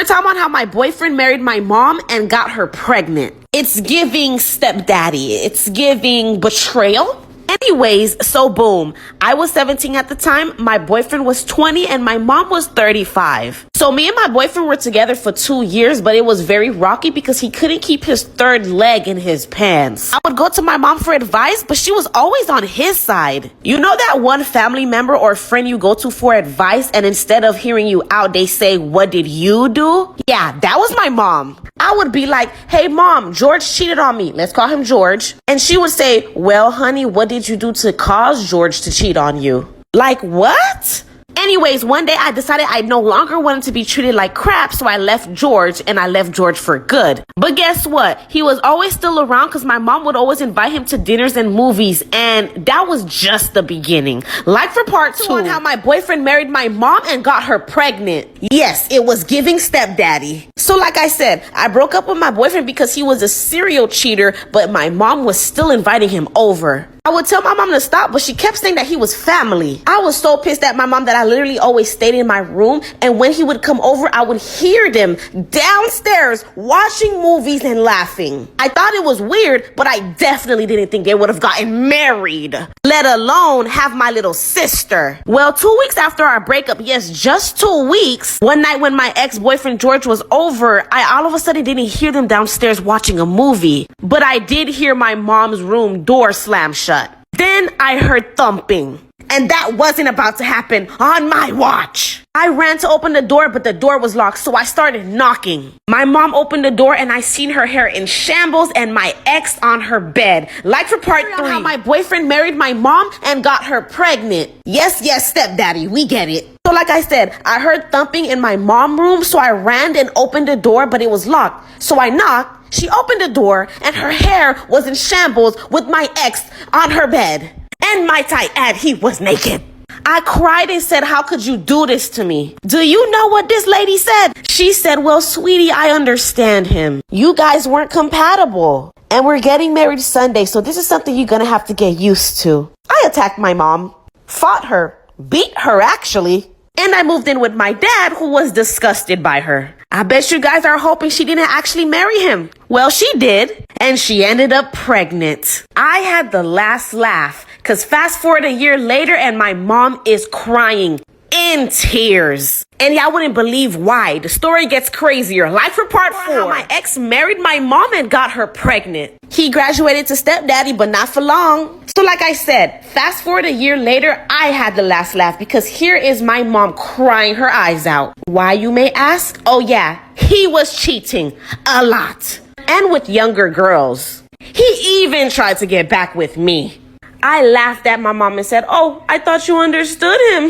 we're talking about how my boyfriend married my mom and got her pregnant. It's giving stepdaddy. It's giving betrayal. Anyways, so boom. I was 17 at the time, my boyfriend was 20, and my mom was 35. So me and my boyfriend were together for 2 years, but it was very rocky because he couldn't keep his third leg in his pants. I would go to my mom for advice, but she was always on his side. You know that one family member or friend you go to for advice, and instead of hearing you out, they say, "What did you do?" Yeah, that was my mom. I would be like, "Hey mom, George cheated on me." Let's call him George. And she would say, "Well, honey, what did you do to cause George to cheat on you?" Like, what? Anyways, one day I decided I no longer wanted to be treated like crap, so I left George, and I left George for good. But guess what? He was always still around because my mom would always invite him to dinners and movies, and that was just the beginning. Like for part 2, on how my boyfriend married my mom and got her pregnant. Yes, it was giving stepdaddy. So like I said, I broke up with my boyfriend because he was a serial cheater, but my mom was still inviting him over. I would tell my mom to stop, but she kept saying that he was family. I was so pissed at my mom that I literally always stayed in my room, and when he would come over, I would hear them downstairs watching movies and laughing. I thought it was weird, but I definitely didn't think they would have gotten married, let alone have my little sister. Well, 2 weeks after our breakup, yes, just 2 weeks, one night when my ex-boyfriend George was over, I all of a sudden didn't hear them downstairs watching a movie, but I did hear my mom's room door slam shut. Then I heard thumping, and that wasn't about to happen on my watch. I ran to open the door, but the door was locked, so I started knocking. My mom opened the door, and I seen her hair in shambles and my ex on her bed. Like for part 3, how my boyfriend married my mom and got her pregnant. Yes, stepdaddy, we get it. So like I said, I heard thumping in my mom's room, so I ran and opened the door, but it was locked. So I knocked. She opened the door, and her hair was in shambles with my ex on her bed. And might I add, he was naked. I cried and said, "How could you do this to me?" Do you know what this lady said? She said, "Well, sweetie, I understand him. You guys weren't compatible. And we're getting married Sunday, so this is something you're gonna have to get used to." I attacked my mom, fought her, beat her actually. And I moved in with my dad, who was disgusted by her. I bet you guys are hoping she didn't actually marry him. Well, she did, and she ended up pregnant. I had the last laugh, because fast forward a year later, and my mom is crying in tears. And y'all wouldn't believe why. The story gets crazier. Like for part 4, how my ex married my mom and got her pregnant. He graduated to stepdaddy, but not for long. So like I said, fast forward a year later, I had the last laugh because here is my mom crying her eyes out. Why, you may ask? Oh yeah, he was cheating a lot. And with younger girls. He even tried to get back with me. I laughed at my mom and said, "Oh, I thought you understood him,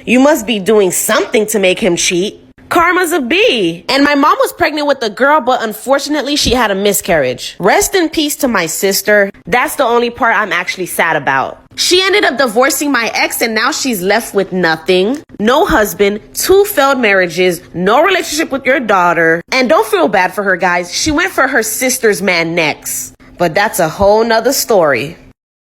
You must be doing something to make him cheat. Karma's a bee." And my mom was pregnant with a girl, but unfortunately she had a miscarriage. Rest in peace to my sister. That's the only part I'm actually sad about. She ended up divorcing my ex, and now she's left with nothing. No husband, 2 failed marriages, no relationship with your daughter. And don't feel bad for her, guys. She went for her sister's man next. But that's a whole nother story.